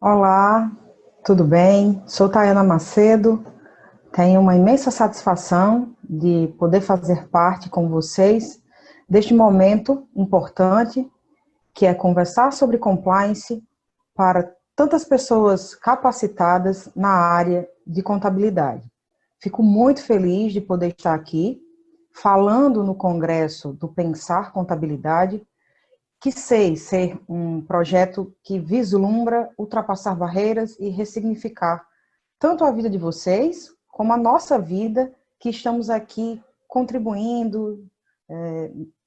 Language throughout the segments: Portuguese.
Olá, tudo bem? Sou Tayana Macedo. Tenho uma imensa satisfação de poder fazer parte com vocês deste momento importante, que é conversar sobre compliance para tantas pessoas capacitadas na área de contabilidade. Fico muito feliz de poder estar aqui falando no Congresso do Pensar Contabilidade, que sei ser um projeto que vislumbra ultrapassar barreiras e ressignificar tanto a vida de vocês, como a nossa vida, que estamos aqui contribuindo,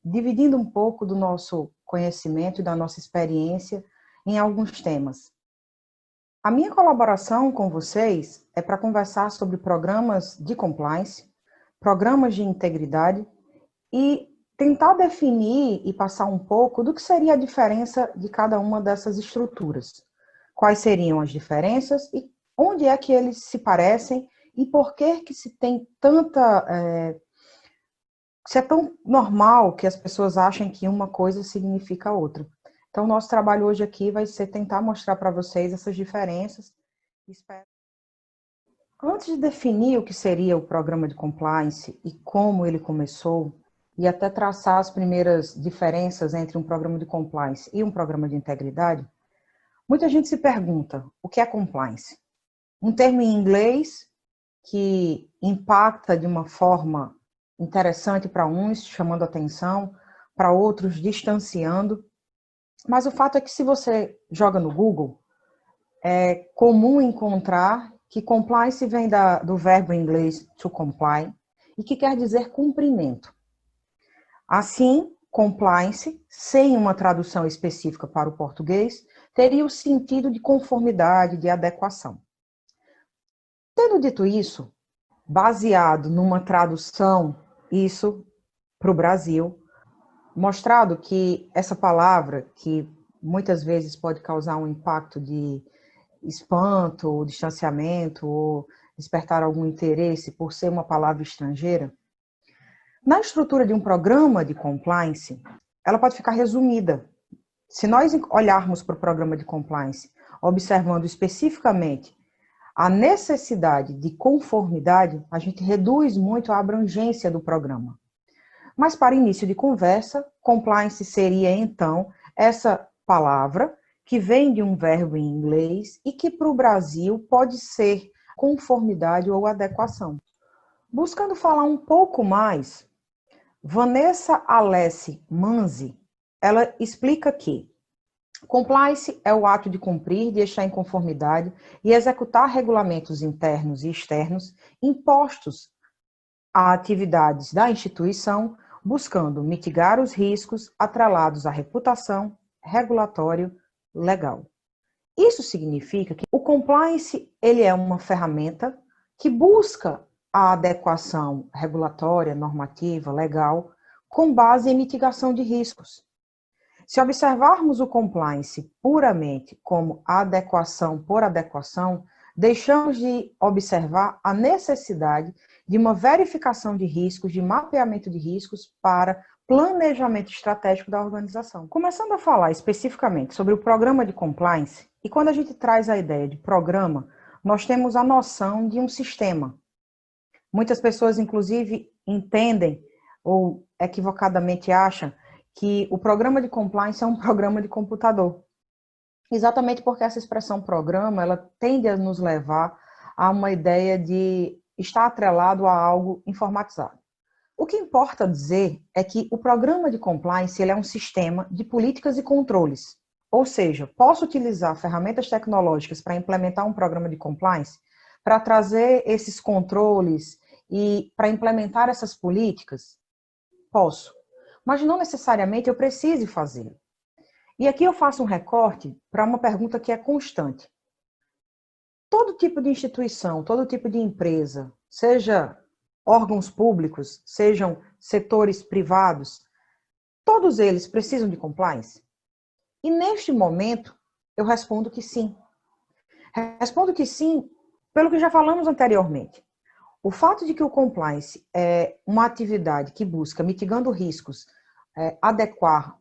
dividindo um pouco do nosso conhecimento e da nossa experiência em alguns temas. A minha colaboração com vocês é para conversar sobre programas de compliance, programas de integridade e tentar definir e passar um pouco do que seria a diferença de cada uma dessas estruturas. Quais seriam as diferenças e onde é que eles se parecem e por que se tem tanta... se é tão normal que as pessoas achem que uma coisa significa outra. Então, nosso trabalho hoje aqui vai ser tentar mostrar para vocês essas diferenças. Antes de definir o que seria o programa de compliance e como ele começou, e até traçar as primeiras diferenças entre um programa de compliance e um programa de integridade, muita gente se pergunta, o que é compliance? Um termo em inglês que impacta de uma forma interessante para uns, chamando atenção, para outros, distanciando. Mas o fato é que se você joga no Google, é comum encontrar que compliance vem do verbo em inglês to comply, e que quer dizer cumprimento. Assim, compliance, sem uma tradução específica para o português, teria o sentido de conformidade, de adequação. Tendo dito isso, baseado numa tradução, isso para o Brasil, mostrado que essa palavra, que muitas vezes pode causar um impacto de espanto, ou distanciamento, ou despertar algum interesse por ser uma palavra estrangeira, na estrutura de um programa de compliance, ela pode ficar resumida. Se nós olharmos para o programa de compliance, observando especificamente a necessidade de conformidade, a gente reduz muito a abrangência do programa. Mas para início de conversa, compliance seria então essa palavra que vem de um verbo em inglês e que para o Brasil pode ser conformidade ou adequação. Buscando falar um pouco mais, Vanessa Alessi Manzi, ela explica que compliance é o ato de cumprir, de estar em conformidade e executar regulamentos internos e externos impostos a atividades da instituição, buscando mitigar os riscos atrelados à reputação, regulatório, legal. Isso significa que o compliance ele é uma ferramenta que busca a adequação regulatória, normativa, legal, com base em mitigação de riscos. Se observarmos o compliance puramente como adequação por adequação, deixamos de observar a necessidade de uma verificação de riscos, de mapeamento de riscos para planejamento estratégico da organização. Começando a falar especificamente sobre o programa de compliance, e quando a gente traz a ideia de programa, nós temos a noção de um sistema. Muitas pessoas, inclusive, entendem ou equivocadamente acham que o programa de compliance é um programa de computador. Exatamente porque essa expressão programa, ela tende a nos levar a uma ideia de estar atrelado a algo informatizado. O que importa dizer é que o programa de compliance ele é um sistema de políticas e controles. Ou seja, posso utilizar ferramentas tecnológicas para implementar um programa de compliance, para trazer esses controles e para implementar essas políticas? Posso. Mas não necessariamente eu precise fazê-lo. E aqui eu faço um recorte para uma pergunta que é constante. Todo tipo de instituição, todo tipo de empresa, seja órgãos públicos, sejam setores privados, todos eles precisam de compliance? E neste momento, eu respondo que sim. Respondo que sim, pelo que já falamos anteriormente. O fato de que o compliance é uma atividade que busca, mitigando riscos, adequar,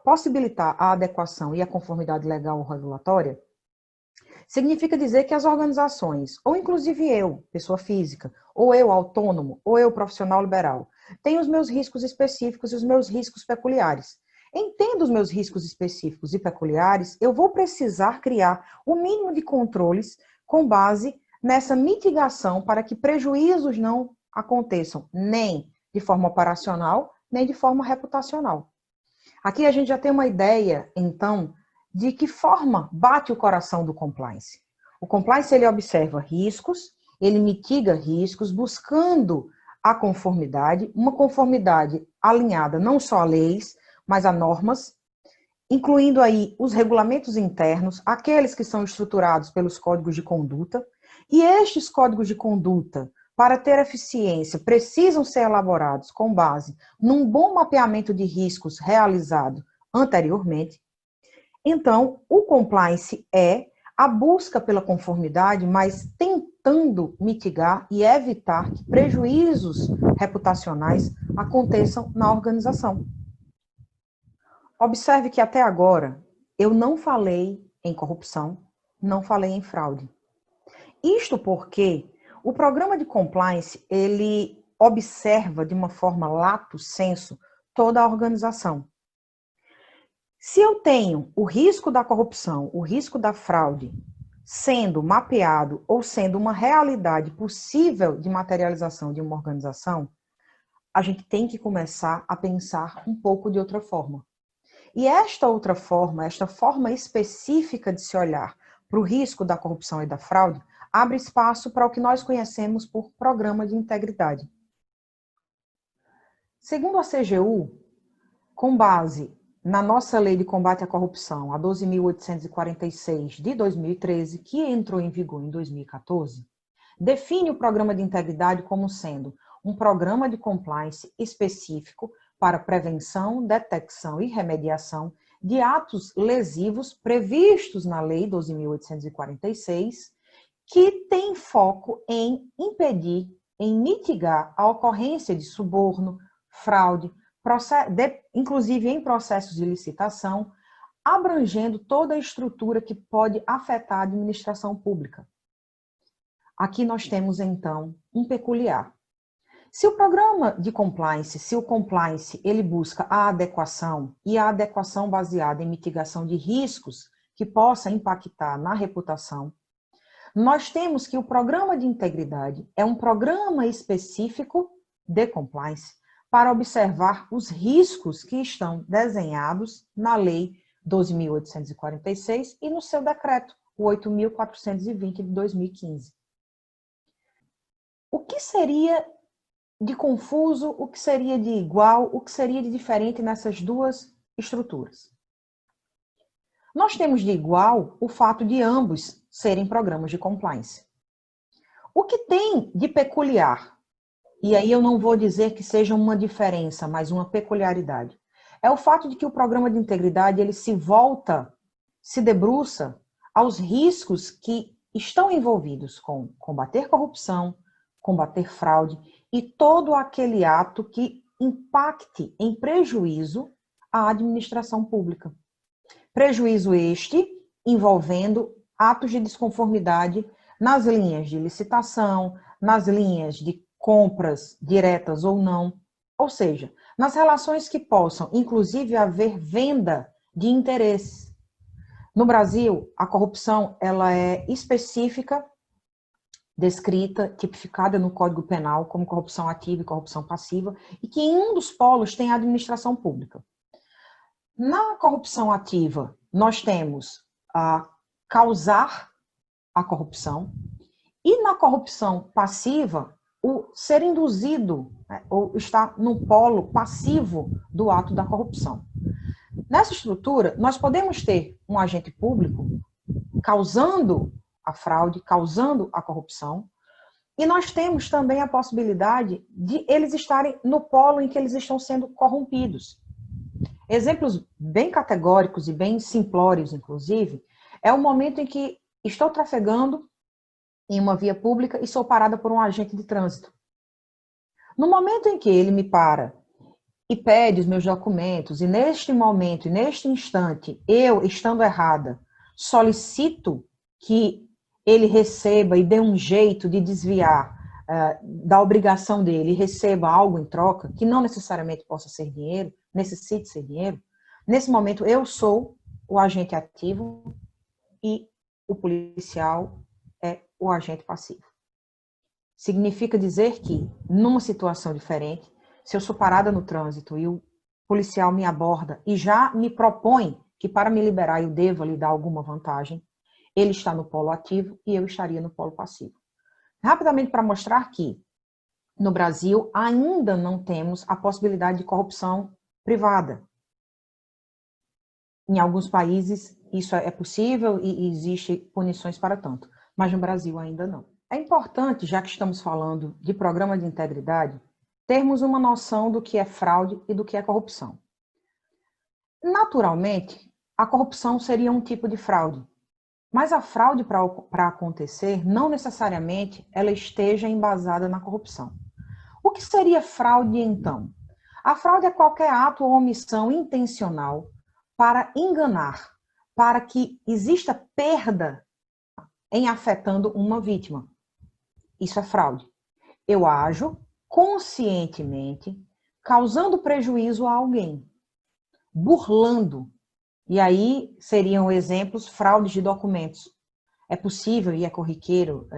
possibilitar a adequação e a conformidade legal ou regulatória, Significa dizer que as organizações, ou inclusive eu, pessoa física, ou eu autônomo, ou eu profissional liberal, tenho os meus riscos específicos e os meus riscos peculiares. Entendo os meus riscos específicos e peculiares, eu vou precisar criar o mínimo de controles com base nessa mitigação para que prejuízos não aconteçam, nem de forma operacional, nem de forma reputacional. Aqui a gente já tem uma ideia, então, de que forma bate o coração do compliance. O compliance, ele observa riscos, ele mitiga riscos, buscando a conformidade, uma conformidade alinhada não só a leis, mas a normas, incluindo aí os regulamentos internos, aqueles que são estruturados pelos códigos de conduta, e estes códigos de conduta, para ter eficiência, precisam ser elaborados com base num bom mapeamento de riscos realizado anteriormente. Então, o compliance é a busca pela conformidade, mas tentando mitigar e evitar que prejuízos reputacionais aconteçam na organização. Observe que até agora eu não falei em corrupção, não falei em fraude. Isto porque o programa de compliance, ele observa de uma forma lato sensu toda a organização. Se eu tenho o risco da corrupção, o risco da fraude, sendo mapeado ou sendo uma realidade possível de materialização de uma organização, a gente tem que começar a pensar um pouco de outra forma. E esta outra forma, esta forma específica de se olhar para o risco da corrupção e da fraude, abre espaço para o que nós conhecemos por programa de integridade. Segundo a CGU, com base na nossa Lei de Combate à Corrupção, a 12.846 de 2013, que entrou em vigor em 2014, define o programa de integridade como sendo um programa de compliance específico para prevenção, detecção e remediação de atos lesivos previstos na Lei 12.846, que tem foco em impedir, em mitigar a ocorrência de suborno, fraude, inclusive em processos de licitação, abrangendo toda a estrutura que pode afetar a administração pública. Aqui nós temos, então, um peculiar. Se o programa de compliance, se o compliance, ele busca a adequação, e a adequação baseada em mitigação de riscos que possa impactar na reputação, nós temos que o programa de integridade é um programa específico de compliance para observar os riscos que estão desenhados na Lei 12.846 e no seu decreto, o 8.420 de 2015. O que seria de confuso, o que seria de igual, o que seria de diferente nessas duas estruturas? Nós temos de igual o fato de ambos serem programas de compliance. O que tem de peculiar, e aí eu não vou dizer que seja uma diferença, mas uma peculiaridade, é o fato de que o programa de integridade ele se volta, se debruça aos riscos que estão envolvidos com combater corrupção, combater fraude e todo aquele ato que impacte em prejuízo à administração pública. Prejuízo este envolvendo atos de desconformidade nas linhas de licitação, nas linhas de compras diretas ou não, ou seja, nas relações que possam, inclusive, haver venda de interesses. No Brasil, a corrupção ela é específica, descrita, tipificada no Código Penal como corrupção ativa e corrupção passiva, e que em um dos polos tem a administração pública. Na corrupção ativa, nós temos a causar a corrupção, e na corrupção passiva, o ser induzido, né, ou estar no polo passivo do ato da corrupção. Nessa estrutura, nós podemos ter um agente público causando a fraude, causando a corrupção, e nós temos também a possibilidade de eles estarem no polo em que eles estão sendo corrompidos. Exemplos bem categóricos e bem simplórios, inclusive, é o momento em que estou trafegando em uma via pública e sou parada por um agente de trânsito. No momento em que ele me para e pede os meus documentos, e neste momento, e neste instante, eu, estando errada, solicito que ele receba e dê um jeito de desviar da obrigação dele e receba algo em troca, que não necessariamente possa ser dinheiro, necessite ser dinheiro, nesse momento eu sou o agente ativo e o policial é o agente passivo. Significa dizer que, numa situação diferente, se eu sou parada no trânsito e o policial me aborda e já me propõe que para me liberar eu devo lhe dar alguma vantagem, ele está no polo ativo e eu estaria no polo passivo. Rapidamente para mostrar que, no Brasil, ainda não temos a possibilidade de corrupção privada. Em alguns países isso é possível e existe punições para tanto, mas no Brasil ainda não. É importante, já que estamos falando de programa de integridade, termos uma noção do que é fraude e do que é corrupção. Naturalmente, a corrupção seria um tipo de fraude, mas a fraude, para acontecer, não necessariamente ela esteja embasada na corrupção. O que seria fraude, então? A fraude é qualquer ato ou omissão intencional para enganar, para que exista perda em afetando uma vítima. Isso é fraude. Eu ajo conscientemente, causando prejuízo a alguém, burlando. E aí seriam exemplos fraudes de documentos. É possível e é corriqueiro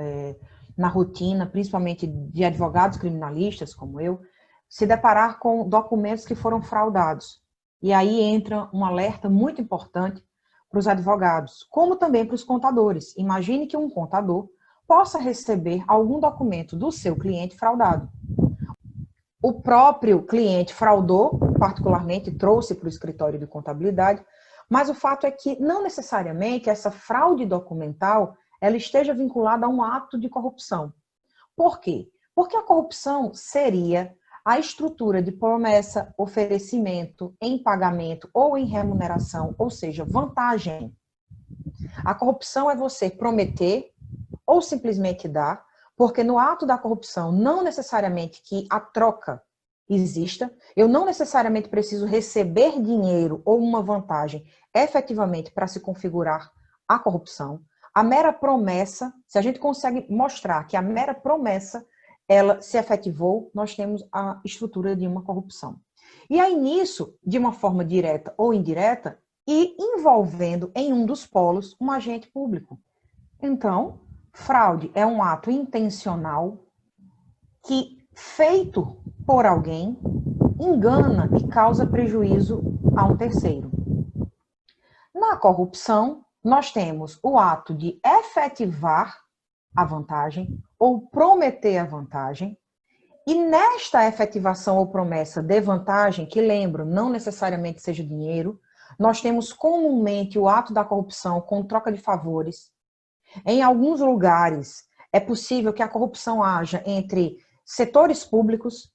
na rotina, principalmente de advogados criminalistas como eu, se deparar com documentos que foram fraudados. E aí entra um alerta muito importante para os advogados, como também para os contadores. Imagine que um contador possa receber algum documento do seu cliente fraudado. O próprio cliente fraudou, particularmente trouxe para o escritório de contabilidade, mas o fato é que não necessariamente essa fraude documental ela esteja vinculada a um ato de corrupção. Por quê? Porque a corrupção seria a estrutura de promessa, oferecimento, em pagamento ou em remuneração, ou seja, vantagem. A corrupção é você prometer ou simplesmente dar, porque no ato da corrupção, não necessariamente que a troca exista, eu não necessariamente preciso receber dinheiro ou uma vantagem efetivamente para se configurar a corrupção. A mera promessa, se a gente consegue mostrar que a mera promessa ela se efetivou, nós temos a estrutura de uma corrupção. E aí nisso, de uma forma direta ou indireta, e envolvendo em um dos polos um agente público. Então, fraude é um ato intencional que, feito por alguém, engana e causa prejuízo a um terceiro. Na corrupção, nós temos o ato de efetivar a vantagem ou prometer a vantagem, e nesta efetivação ou promessa de vantagem, que lembro, não necessariamente seja dinheiro, nós temos comumente o ato da corrupção com troca de favores. Em alguns lugares, é possível que a corrupção haja entre setores públicos,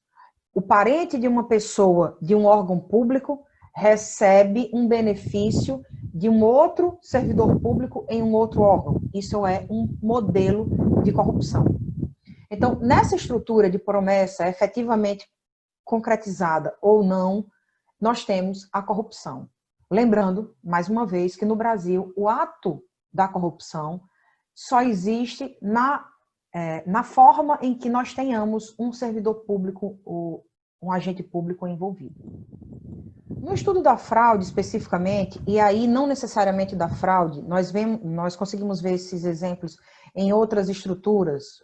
o parente de uma pessoa de um órgão público recebe um benefício de um outro servidor público em um outro órgão. Isso é um modelo de corrupção. Então, nessa estrutura de promessa efetivamente concretizada ou não, nós temos a corrupção. Lembrando, mais uma vez, que no Brasil o ato da corrupção só existe na forma em que nós tenhamos um servidor público ou um agente público envolvido. No estudo da fraude, especificamente, e aí não necessariamente da fraude, nós conseguimos ver esses exemplos em outras estruturas.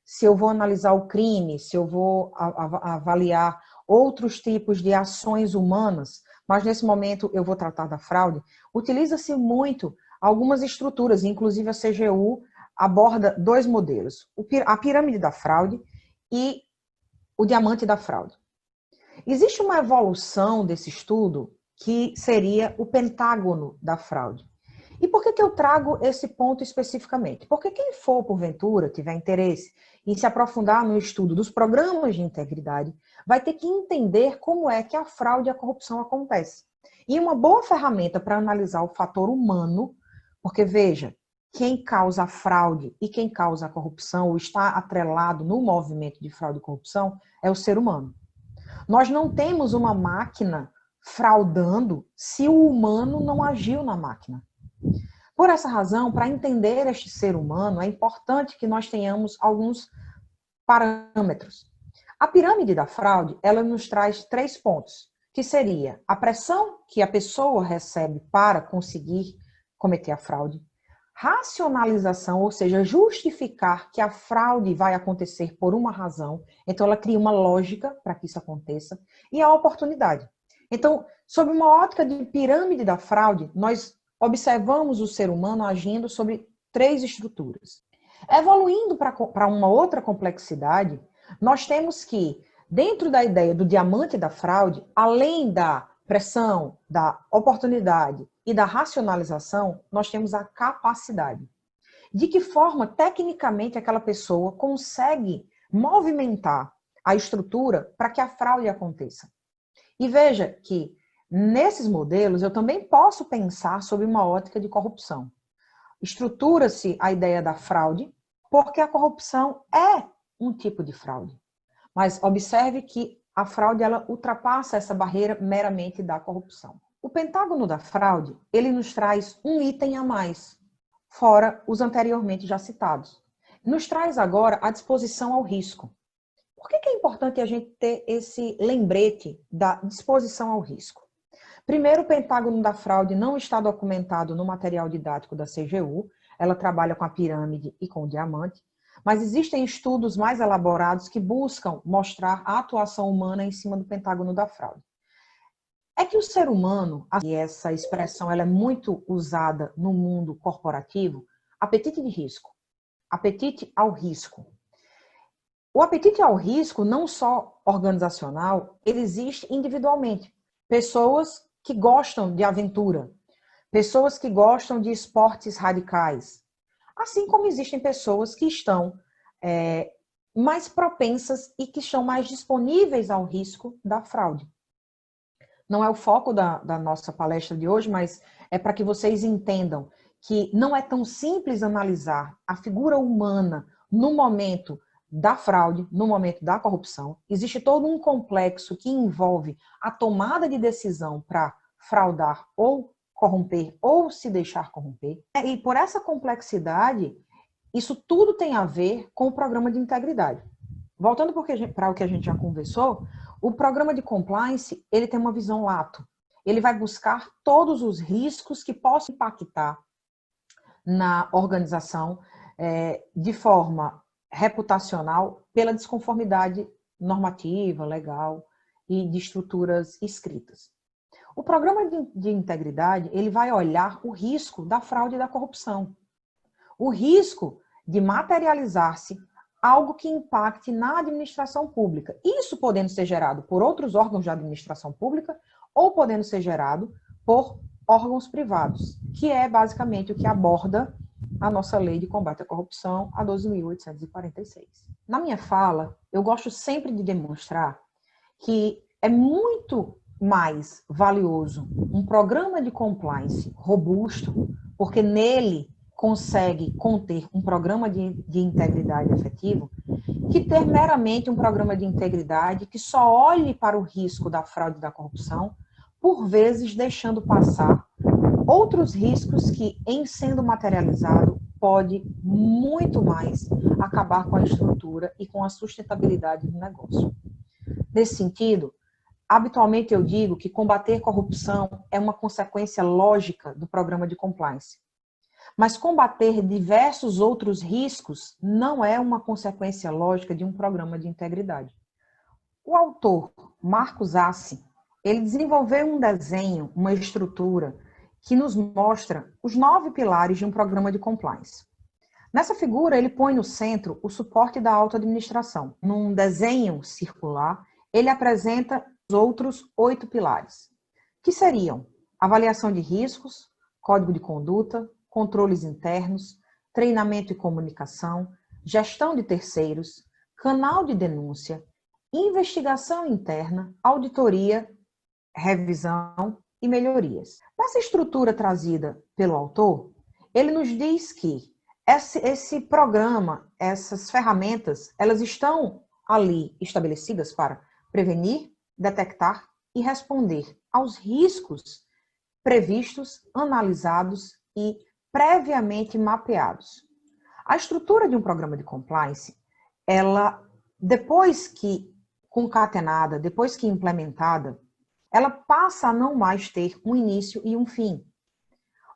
Se eu vou analisar o crime, se eu vou avaliar outros tipos de ações humanas, mas nesse momento eu vou tratar da fraude, utiliza-se muito algumas estruturas, inclusive a CGU aborda dois modelos, a pirâmide da fraude e o diamante da fraude. Existe uma evolução desse estudo que seria o pentágono da fraude. E por que eu trago esse ponto especificamente? Porque quem for, porventura, tiver interesse em se aprofundar no estudo dos programas de integridade, vai ter que entender como é que a fraude e a corrupção acontece. E uma boa ferramenta para analisar o fator humano, porque veja, quem causa a fraude e quem causa a corrupção, ou está atrelado no movimento de fraude e corrupção, é o ser humano. Nós não temos uma máquina fraudando se o humano não agiu na máquina. Por essa razão, para entender este ser humano, é importante que nós tenhamos alguns parâmetros. A pirâmide da fraude, ela nos traz 3 pontos, que seria a pressão que a pessoa recebe para conseguir cometer a fraude, racionalização, ou seja, justificar que a fraude vai acontecer por uma razão, então ela cria uma lógica para que isso aconteça, e a oportunidade. Então, sob uma ótica de pirâmide da fraude, nós observamos o ser humano agindo sobre 3 estruturas. Evoluindo para uma outra complexidade, nós temos que, dentro da ideia do diamante da fraude, além da pressão, da oportunidade e da racionalização, nós temos a capacidade. De que forma, tecnicamente, aquela pessoa consegue movimentar a estrutura para que a fraude aconteça. E veja que, nesses modelos, eu também posso pensar sobre uma ótica de corrupção. Estrutura-se a ideia da fraude, porque a corrupção é um tipo de fraude. Mas observe que a fraude ela ultrapassa essa barreira meramente da corrupção. O pentágono da fraude, ele nos traz um item a mais, fora os anteriormente já citados. Nos traz agora a disposição ao risco. Por que é importante a gente ter esse lembrete da disposição ao risco? Primeiro, o pentágono da fraude não está documentado no material didático da CGU, ela trabalha com a pirâmide e com o diamante, mas existem estudos mais elaborados que buscam mostrar a atuação humana em cima do pentágono da fraude. É que o ser humano, e essa expressão ela é muito usada no mundo corporativo, apetite de risco, apetite ao risco. O apetite ao risco, não só organizacional, ele existe individualmente. Pessoas que gostam de aventura, pessoas que gostam de esportes radicais, assim como existem pessoas que estão mais propensas e que estão mais disponíveis ao risco da fraude. Não é o foco da nossa palestra de hoje, mas é para que vocês entendam que não é tão simples analisar a figura humana no momento da fraude, no momento da corrupção. Existe todo um complexo que envolve a tomada de decisão para fraudar ou corromper ou se deixar corromper. E por essa complexidade, isso tudo tem a ver com o programa de integridade. Voltando para o que a gente já conversou, o programa de compliance, ele tem uma visão lato. Ele vai buscar todos os riscos que possam impactar na organização de forma reputacional pela desconformidade normativa, legal e de estruturas escritas. O programa de integridade, ele vai olhar o risco da fraude e da corrupção. O risco de materializar-se algo que impacte na administração pública. Isso podendo ser gerado por outros órgãos de administração pública ou podendo ser gerado por órgãos privados, que é basicamente o que aborda a nossa Lei de Combate à Corrupção, a 12.846. Na minha fala, eu gosto sempre de demonstrar que é muito mais valioso um programa de compliance robusto, porque nele consegue conter um programa de integridade efetivo, que ter meramente um programa de integridade que só olhe para o risco da fraude e da corrupção, por vezes deixando passar outros riscos que, em sendo materializado, pode muito mais acabar com a estrutura e com a sustentabilidade do negócio. Nesse sentido, habitualmente eu digo que combater corrupção é uma consequência lógica do programa de compliance. Mas combater diversos outros riscos não é uma consequência lógica de um programa de integridade. O autor, Marcos Assi, ele desenvolveu um desenho, uma estrutura, que nos mostra os 9 pilares de um programa de compliance. Nessa figura, ele põe no centro o suporte da auto-administração. Num desenho circular, ele apresenta os outros 8 pilares, que seriam avaliação de riscos, código de conduta, controles internos, treinamento e comunicação, gestão de terceiros, canal de denúncia, investigação interna, auditoria, revisão e melhorias. Nessa estrutura trazida pelo autor, ele nos diz que esse programa, essas ferramentas, elas estão ali estabelecidas para prevenir, detectar e responder aos riscos previstos, analisados e previamente mapeados. A estrutura de um programa de compliance, ela, depois que concatenada, depois que implementada, ela passa a não mais ter um início e um fim.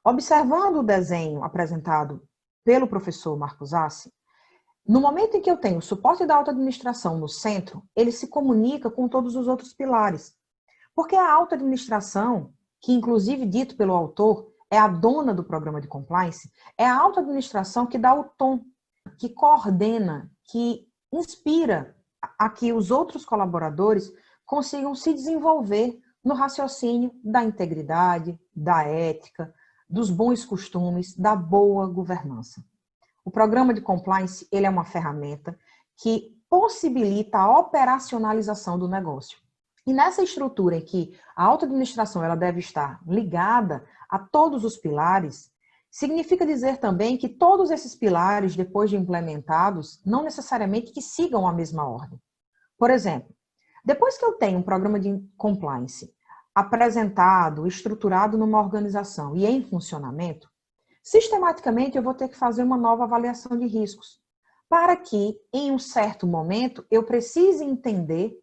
Observando o desenho apresentado pelo professor Marcos Assi, no momento em que eu tenho o suporte da alta administração no centro, ele se comunica com todos os outros pilares. Porque a alta administração, que inclusive dito pelo autor, é a dona do programa de compliance, é a alta administração que dá o tom, que coordena, que inspira a que os outros colaboradores consigam se desenvolver no raciocínio da integridade, da ética, dos bons costumes, da boa governança. O programa de compliance, ele é uma ferramenta que possibilita a operacionalização do negócio. E nessa estrutura em que a alta administração ela deve estar ligada a todos os pilares, significa dizer também que todos esses pilares, depois de implementados, não necessariamente que sigam a mesma ordem. Por exemplo, depois que eu tenho um programa de compliance apresentado, estruturado numa organização e em funcionamento, sistematicamente eu vou ter que fazer uma nova avaliação de riscos, para que, em um certo momento, eu precise entender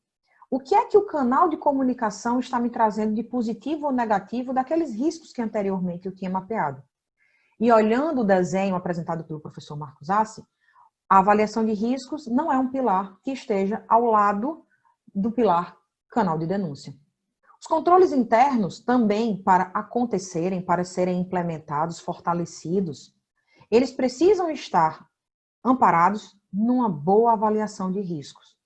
o que é que o canal de comunicação está me trazendo de positivo ou negativo daqueles riscos que anteriormente eu tinha mapeado. E olhando o desenho apresentado pelo professor Marcos Assi, a avaliação de riscos não é um pilar que esteja ao lado do pilar canal de denúncia. Os controles internos também, para acontecerem, para serem implementados, fortalecidos, eles precisam estar amparados numa boa avaliação de riscos.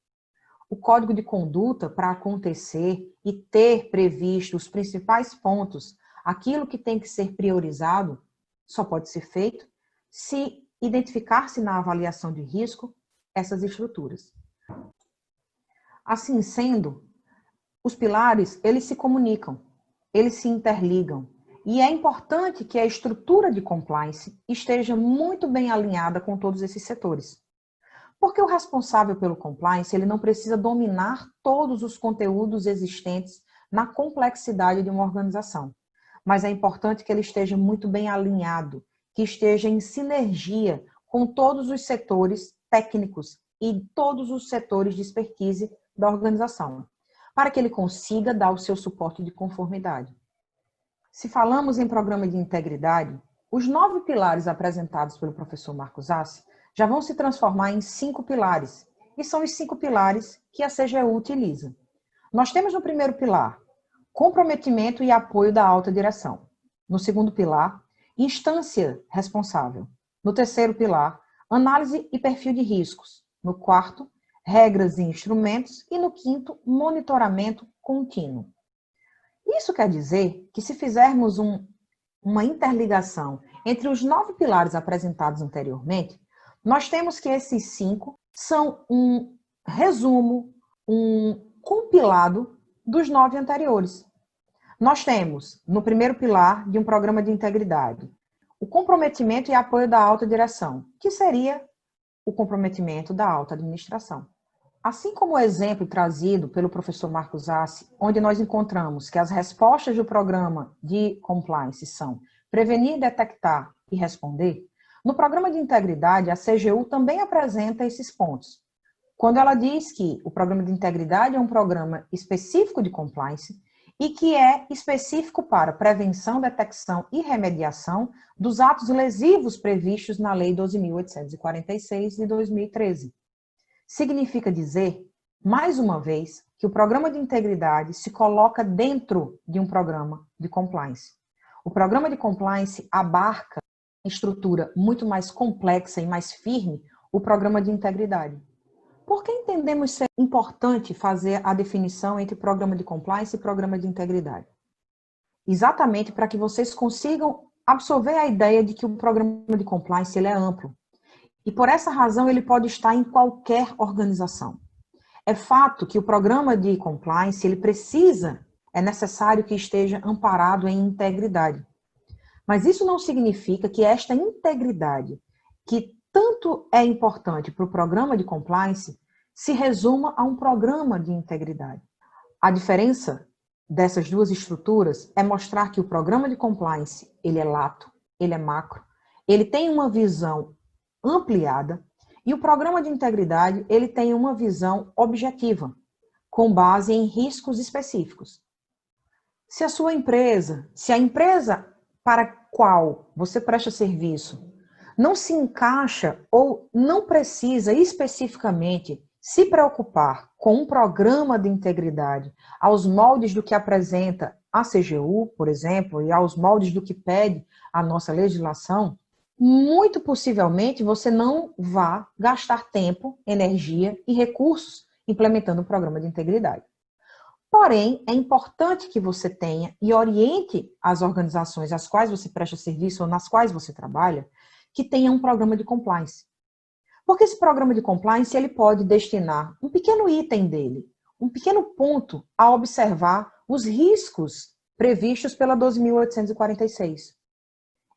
O código de conduta, para acontecer e ter previsto os principais pontos, aquilo que tem que ser priorizado, só pode ser feito se identificar-se na avaliação de risco essas estruturas. Assim sendo, os pilares, eles se comunicam, eles se interligam. E é importante que a estrutura de compliance esteja muito bem alinhada com todos esses setores. Porque o responsável pelo compliance, ele não precisa dominar todos os conteúdos existentes na complexidade de uma organização. Mas é importante que ele esteja muito bem alinhado, que esteja em sinergia com todos os setores técnicos e todos os setores de expertise da organização, para que ele consiga dar o seu suporte de conformidade. Se falamos em programa de integridade, os 9 pilares apresentados pelo professor Marcos Assi já vão se transformar em 5 pilares, e são os 5 pilares que a CGU utiliza. Nós temos no primeiro pilar, comprometimento e apoio da alta direção. No segundo pilar, instância responsável. No terceiro pilar, análise e perfil de riscos. No quarto, regras e instrumentos, e no quinto, monitoramento contínuo. Isso quer dizer que se fizermos uma interligação entre os 9 pilares apresentados anteriormente, nós temos que esses 5 são um resumo, um compilado dos 9 anteriores. Nós temos, no primeiro pilar de um programa de integridade, o comprometimento e apoio da alta direção, que seria o comprometimento da alta administração. Assim como o exemplo trazido pelo professor Marcos Assi, onde nós encontramos que as respostas do programa de compliance são prevenir, detectar e responder, no programa de integridade, a CGU também apresenta esses pontos. Quando ela diz que o programa de integridade é um programa específico de compliance e que é específico para prevenção, detecção e remediação dos atos lesivos previstos na Lei 12.846 de 2013. Significa dizer, mais uma vez, que o programa de integridade se coloca dentro de um programa de compliance. O programa de compliance abarca estrutura muito mais complexa e mais firme o programa de integridade. Por que entendemos ser importante fazer a definição entre programa de compliance e programa de integridade? Exatamente para que vocês consigam absorver a ideia de que o programa de compliance ele é amplo. E por essa razão ele pode estar em qualquer organização. É fato que o programa de compliance ele é necessário que esteja amparado em integridade. Mas isso não significa que esta integridade, que tanto é importante para o programa de compliance, se resuma a um programa de integridade. A diferença dessas duas estruturas é mostrar que o programa de compliance, ele é lato, ele é macro, ele tem uma visão ampliada e o programa de integridade, ele tem uma visão objetiva, com base em riscos específicos. Se a empresa para a qual você presta serviço não se encaixa ou não precisa especificamente se preocupar com um programa de integridade aos moldes do que apresenta a CGU, por exemplo, e aos moldes do que pede a nossa legislação, muito possivelmente você não vá gastar tempo, energia e recursos implementando um programa de integridade. Porém, é importante que você tenha e oriente as organizações às quais você presta serviço ou nas quais você trabalha, que tenha um programa de compliance. Porque esse programa de compliance, ele pode destinar um pequeno item dele, um pequeno ponto a observar os riscos previstos pela 12.846.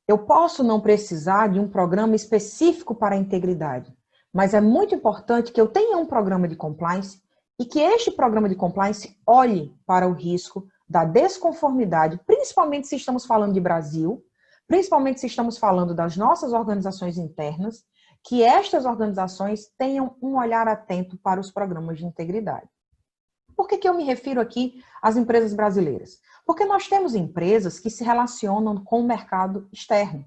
Eu posso não precisar de um programa específico para a integridade, mas é muito importante que eu tenha um programa de compliance e que este programa de compliance olhe para o risco da desconformidade, principalmente se estamos falando de Brasil, principalmente se estamos falando das nossas organizações internas, que estas organizações tenham um olhar atento para os programas de integridade. Por que eu me refiro aqui às empresas brasileiras? Porque nós temos empresas que se relacionam com o mercado externo.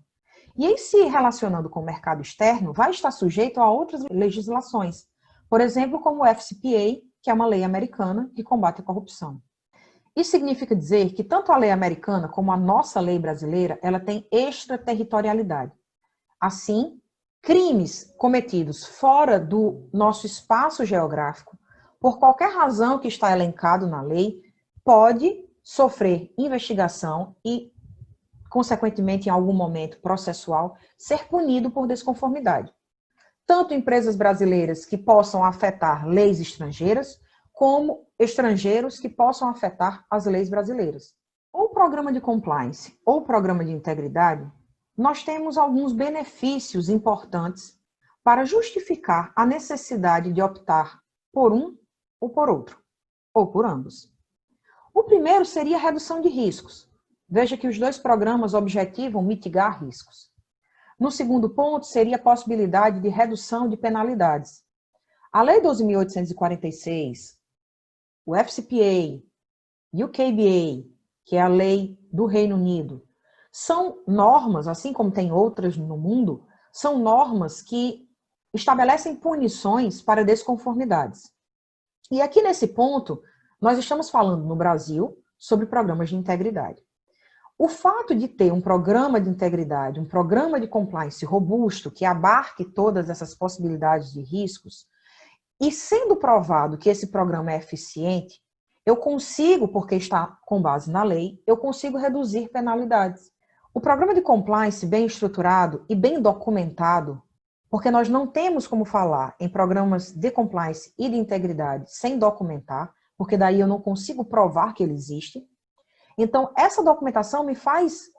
E em se relacionando com o mercado externo, vai estar sujeito a outras legislações. Por exemplo, como o FCPA, que é uma lei americana que combate a corrupção. Isso significa dizer que tanto a lei americana como a nossa lei brasileira, ela tem extraterritorialidade. Assim, crimes cometidos fora do nosso espaço geográfico, por qualquer razão que está elencado na lei, pode sofrer investigação e, consequentemente, em algum momento processual, ser punido por desconformidade. Tanto empresas brasileiras que possam afetar leis estrangeiras, como estrangeiros que possam afetar as leis brasileiras. Ou programa de compliance ou programa de integridade, nós temos alguns benefícios importantes para justificar a necessidade de optar por um ou por outro, ou por ambos. O primeiro seria a redução de riscos. Veja que os dois programas objetivam mitigar riscos. No segundo ponto, seria a possibilidade de redução de penalidades. A Lei 12.846, o FCPA e o KBA, que é a lei do Reino Unido, são normas, assim como tem outras no mundo, são normas que estabelecem punições para desconformidades. E aqui nesse ponto, nós estamos falando no Brasil sobre programas de integridade. O fato de ter um programa de integridade, um programa de compliance robusto, que abarque todas essas possibilidades de riscos, e sendo provado que esse programa é eficiente, eu consigo, porque está com base na lei, eu consigo reduzir penalidades. O programa de compliance bem estruturado e bem documentado, porque nós não temos como falar em programas de compliance e de integridade sem documentar, porque daí eu não consigo provar que ele existe. Então, essa documentação me faz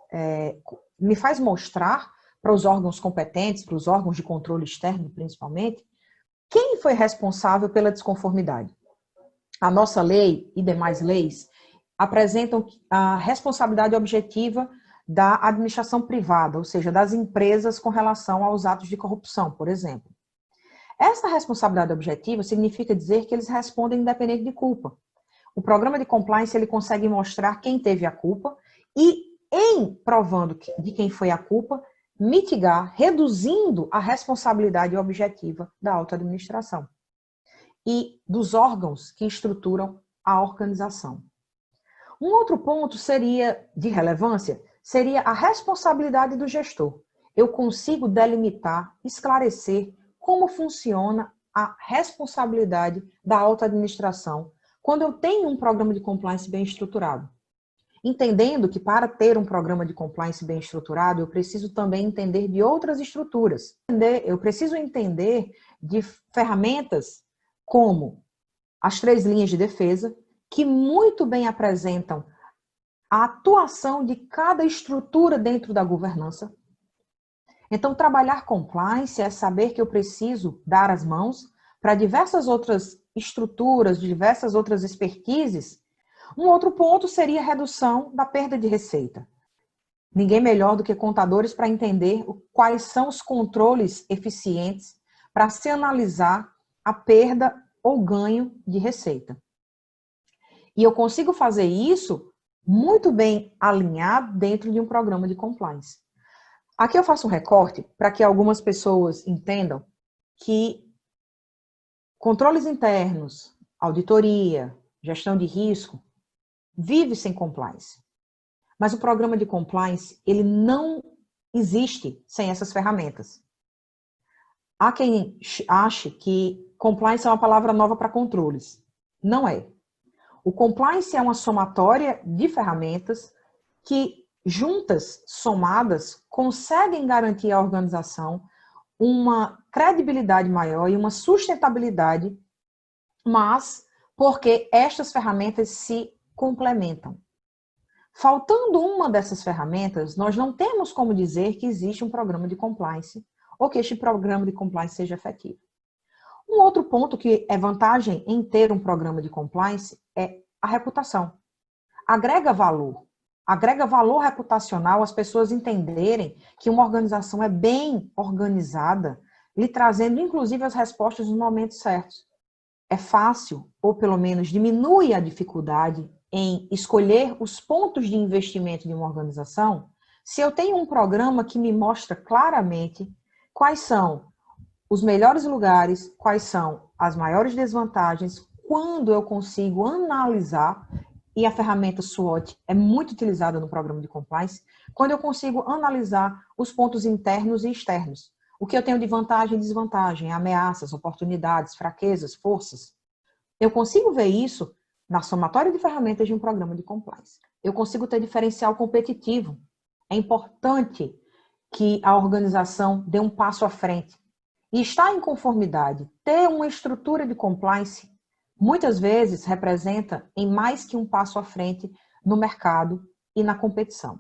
mostrar para os órgãos competentes, para os órgãos de controle externo, principalmente, quem foi responsável pela desconformidade. A nossa lei e demais leis apresentam a responsabilidade objetiva da administração privada, ou seja, das empresas com relação aos atos de corrupção, por exemplo. Essa responsabilidade objetiva significa dizer que eles respondem independente de culpa. O programa de compliance ele consegue mostrar quem teve a culpa e, em provando de quem foi a culpa, mitigar, reduzindo a responsabilidade objetiva da auto-administração e dos órgãos que estruturam a organização. Um outro ponto seria de relevância, seria a responsabilidade do gestor. Eu consigo delimitar, esclarecer como funciona a responsabilidade da auto-administração quando eu tenho um programa de compliance bem estruturado. Entendendo que para ter um programa de compliance bem estruturado, eu preciso também entender de outras estruturas. Eu preciso entender de ferramentas como as 3 linhas de defesa, que muito bem apresentam a atuação de cada estrutura dentro da governança. Então, trabalhar compliance é saber que eu preciso dar as mãos para diversas outras estruturas, diversas outras expertises. Um outro ponto seria a redução da perda de receita. Ninguém melhor do que contadores para entender quais são os controles eficientes para se analisar a perda ou ganho de receita. E eu consigo fazer isso muito bem alinhado dentro de um programa de compliance. Aqui eu faço um recorte para que algumas pessoas entendam que controles internos, auditoria, gestão de risco, vive sem compliance. Mas o programa de compliance, ele não existe sem essas ferramentas. Há quem ache que compliance é uma palavra nova para controles. Não é. O compliance é uma somatória de ferramentas que, juntas, somadas, conseguem garantir à organização uma credibilidade maior e uma sustentabilidade, mas porque estas ferramentas se complementam. Faltando uma dessas ferramentas, nós não temos como dizer que existe um programa de compliance ou que este programa de compliance seja efetivo. Um outro ponto que é vantagem em ter um programa de compliance é a reputação. Agrega valor reputacional as pessoas entenderem que uma organização é bem organizada, lhe trazendo inclusive as respostas nos momentos certos. É fácil, ou pelo menos diminui a dificuldade em escolher os pontos de investimento de uma organização, se eu tenho um programa que me mostra claramente quais são os melhores lugares, quais são as maiores desvantagens, quando eu consigo analisar, e a ferramenta SWOT é muito utilizada no programa de compliance, quando eu consigo analisar os pontos internos e externos. O que eu tenho de vantagem e desvantagem, ameaças, oportunidades, fraquezas, forças. Eu consigo ver isso na somatória de ferramentas de um programa de compliance. Eu consigo ter diferencial competitivo. É importante que a organização dê um passo à frente. E estar em conformidade, ter uma estrutura de compliance, muitas vezes representa em mais que um passo à frente no mercado e na competição.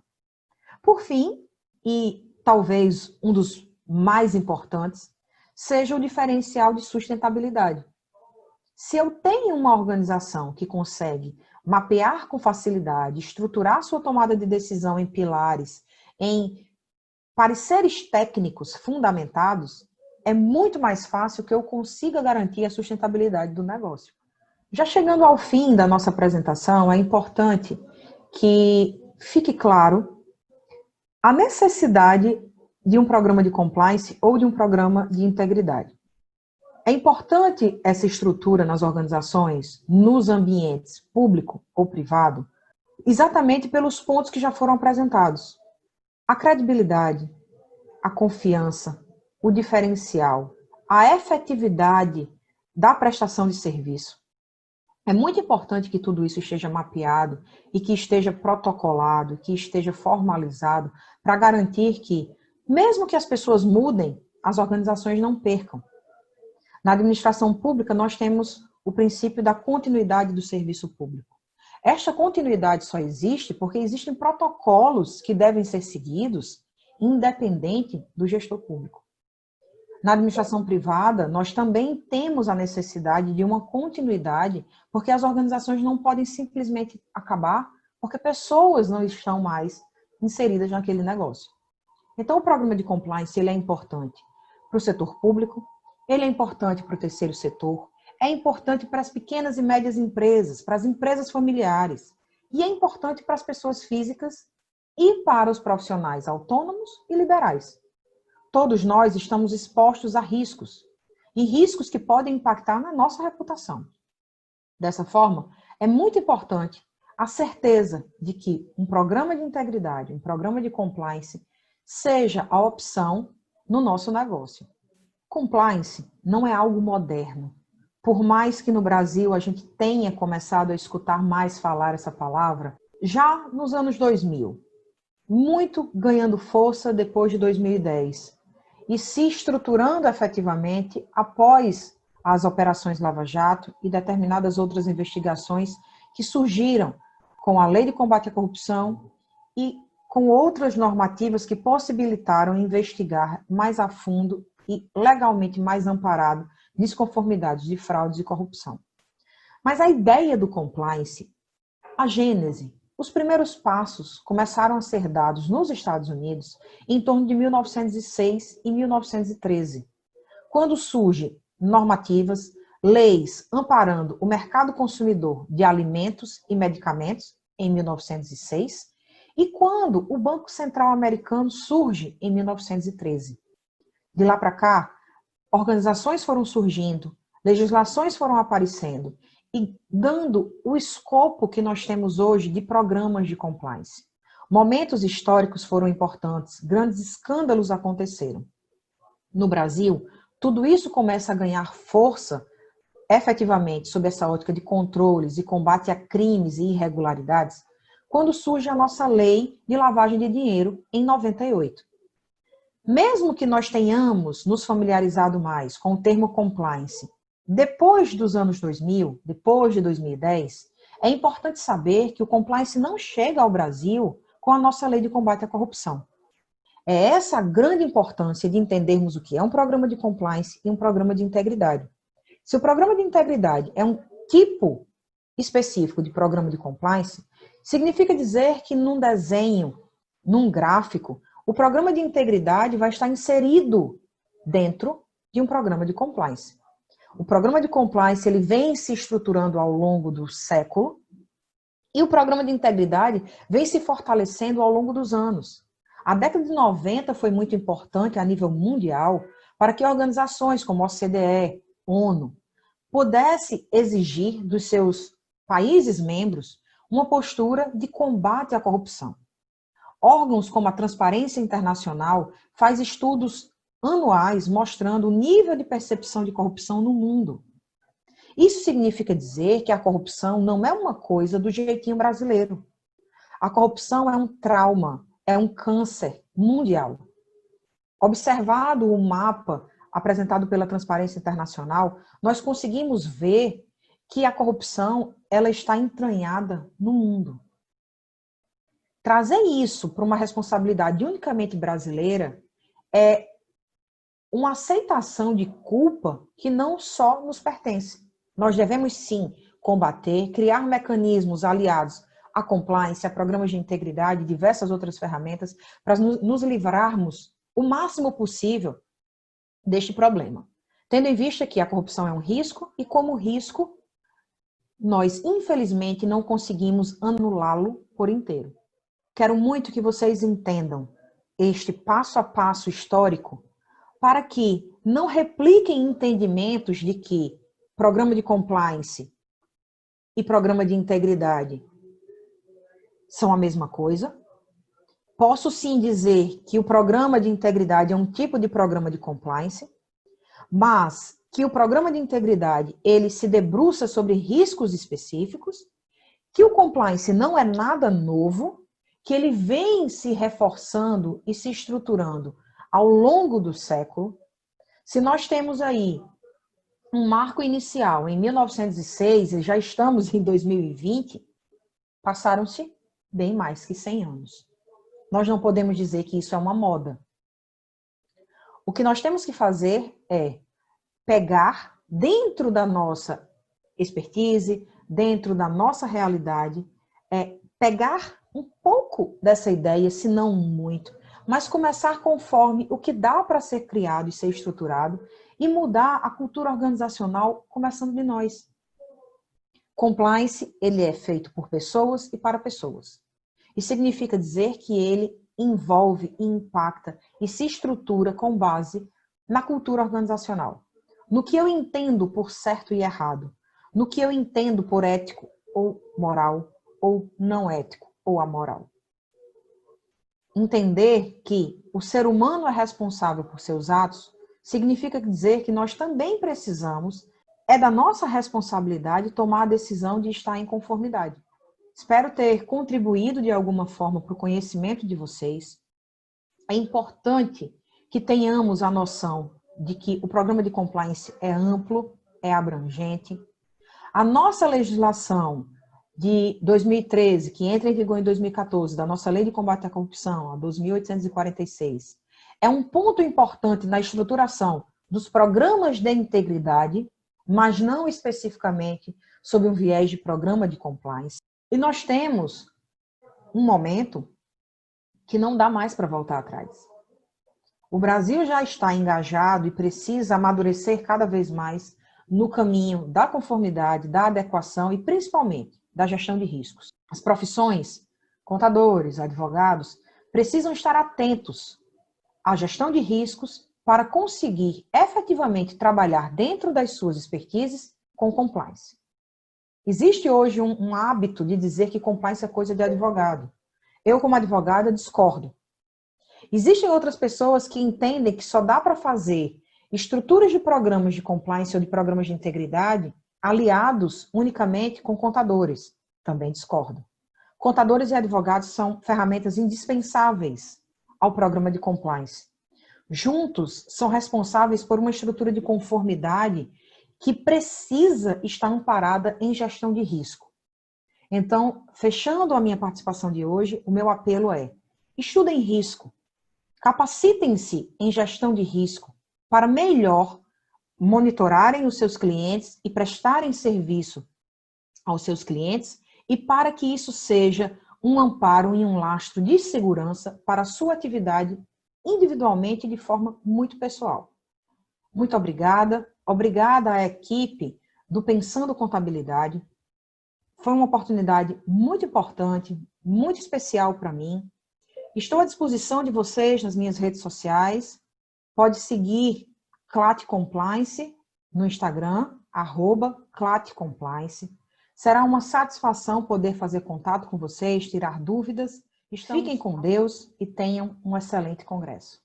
Por fim, e talvez um dos mais importantes, seja o diferencial de sustentabilidade. Se eu tenho uma organização que consegue mapear com facilidade, estruturar sua tomada de decisão em pilares, em pareceres técnicos fundamentados, é muito mais fácil que eu consiga garantir a sustentabilidade do negócio. Já chegando ao fim da nossa apresentação, é importante que fique claro a necessidade de um programa de compliance ou de um programa de integridade. É importante essa estrutura nas organizações, nos ambientes público ou privado, exatamente pelos pontos que já foram apresentados. A credibilidade, a confiança, o diferencial, a efetividade da prestação de serviço. É muito importante que tudo isso esteja mapeado e que esteja protocolado, que esteja formalizado, para garantir que, mesmo que as pessoas mudem, as organizações não percam. Na administração pública, nós temos o princípio da continuidade do serviço público. Esta continuidade só existe porque existem protocolos que devem ser seguidos, independente do gestor público. Na administração privada, nós também temos a necessidade de uma continuidade, porque as organizações não podem simplesmente acabar, porque pessoas não estão mais inseridas naquele negócio. Então, o programa de compliance ele é importante para o setor público, ele é importante para o terceiro setor, é importante para as pequenas e médias empresas, para as empresas familiares, e é importante para as pessoas físicas e para os profissionais autônomos e liberais. Todos nós estamos expostos a riscos, e riscos que podem impactar na nossa reputação. Dessa forma, é muito importante a certeza de que um programa de integridade, um programa de compliance, seja a opção no nosso negócio. Compliance não é algo moderno. Por mais que no Brasil a gente tenha começado a escutar mais falar essa palavra, já nos anos 2000, muito ganhando força depois de 2010, e se estruturando efetivamente após as operações Lava Jato e determinadas outras investigações que surgiram com a Lei de Combate à Corrupção e com outras normativas que possibilitaram investigar mais a fundo e legalmente mais amparado desconformidades de fraudes e corrupção. Mas a ideia do compliance, a gênese, Os primeiros passos começaram a ser dados nos Estados Unidos em torno de 1906 e 1913, quando surgem normativas, leis amparando o mercado consumidor de alimentos e medicamentos, em 1906, e quando o Banco Central Americano surge em 1913. De lá para cá, organizações foram surgindo, legislações foram aparecendo e dando o escopo que nós temos hoje de programas de compliance. Momentos históricos foram importantes, grandes escândalos aconteceram. No Brasil, tudo isso começa a ganhar força efetivamente sob essa ótica de controles e combate a crimes e irregularidades, quando surge a nossa lei de lavagem de dinheiro em 98. Mesmo que nós tenhamos nos familiarizado mais com o termo compliance depois dos anos 2000, depois de 2010, é importante saber que o compliance não chega ao Brasil com a nossa lei de combate à corrupção. É essa a grande importância de entendermos o que é um programa de compliance e um programa de integridade. Se o programa de integridade é um tipo específico de programa de compliance, significa dizer que num desenho, num gráfico, o programa de integridade vai estar inserido dentro de um programa de compliance. O programa de compliance ele vem se estruturando ao longo do século e o programa de integridade vem se fortalecendo ao longo dos anos. A década de 90 foi muito importante a nível mundial para que organizações como a OCDE, ONU, pudesse exigir dos seus países membros uma postura de combate à corrupção. Órgãos como a Transparência Internacional faz estudos anuais mostrando o nível de percepção de corrupção no mundo. Isso significa dizer que a corrupção não é uma coisa do jeitinho brasileiro. A corrupção é um trauma, é um câncer mundial. Observado o mapa apresentado pela Transparência Internacional, nós conseguimos ver que a corrupção ela está entranhada no mundo. Trazer isso para uma responsabilidade unicamente brasileira é uma aceitação de culpa que não só nos pertence. Nós devemos sim combater, criar mecanismos aliados a compliance, a programas de integridade e diversas outras ferramentas para nos livrarmos o máximo possível deste problema. Tendo em vista que a corrupção é um risco e como risco, nós infelizmente não conseguimos anulá-lo por inteiro. Quero muito que vocês entendam este passo a passo histórico para que não repliquem entendimentos de que programa de compliance e programa de integridade são a mesma coisa. Posso sim dizer que o programa de integridade é um tipo de programa de compliance, mas que o programa de integridade ele se debruça sobre riscos específicos, que o compliance não é nada novo, que ele vem se reforçando e se estruturando ao longo do século. Se nós temos aí um marco inicial em 1906 e já estamos em 2020, passaram-se bem mais que 100 anos. Nós não podemos dizer que isso é uma moda. O que nós temos que fazer é pegar dentro da nossa expertise, dentro da nossa realidade, pegar um pouco dessa ideia, se não muito, mas começar conforme o que dá para ser criado e ser estruturado e mudar a cultura organizacional, começando de nós. Compliance, ele é feito por pessoas e para pessoas. Isso significa dizer que ele envolve e impacta e se estrutura com base na cultura organizacional. No que eu entendo por certo e errado, no que eu entendo por ético ou moral, ou não ético ou amoral. Entender que o ser humano é responsável por seus atos significa dizer que nós também precisamos, é da nossa responsabilidade tomar a decisão de estar em conformidade. Espero ter contribuído de alguma forma para o conhecimento de vocês. É importante que tenhamos a noção de que o programa de compliance é amplo, é abrangente. A nossa legislação de 2013, que entra em vigor em 2014, da nossa Lei de Combate à Corrupção, a 2.846, é um ponto importante na estruturação dos programas de integridade, mas não especificamente sob um viés de programa de compliance. E nós temos um momento que não dá mais para voltar atrás. O Brasil já está engajado e precisa amadurecer cada vez mais no caminho da conformidade, da adequação e principalmente da gestão de riscos. As profissões, contadores, advogados, precisam estar atentos à gestão de riscos para conseguir efetivamente trabalhar dentro das suas expertises com compliance. Existe hoje um hábito de dizer que compliance é coisa de advogado. Eu, como advogada, discordo. Existem outras pessoas que entendem que só dá para fazer estruturas de programas de compliance ou de programas de integridade aliados unicamente com contadores. Também discordo. Contadores e advogados são ferramentas indispensáveis ao programa de compliance. Juntos, são responsáveis por uma estrutura de conformidade que precisa estar amparada em gestão de risco. Então, fechando a minha participação de hoje, o meu apelo é: estudem risco, capacitem-se em gestão de risco para melhor monitorarem os seus clientes e prestarem serviço aos seus clientes e para que isso seja um amparo e um lastro de segurança para a sua atividade individualmente e de forma muito pessoal. Muito obrigada. Obrigada à equipe do Pensando Contabilidade. Foi uma oportunidade muito importante, muito especial para mim. Estou à disposição de vocês nas minhas redes sociais. Pode seguir Clat Compliance no Instagram, @ClatCompliance. Será uma satisfação poder fazer contato com vocês, tirar dúvidas. Fiquem com Deus e tenham um excelente congresso.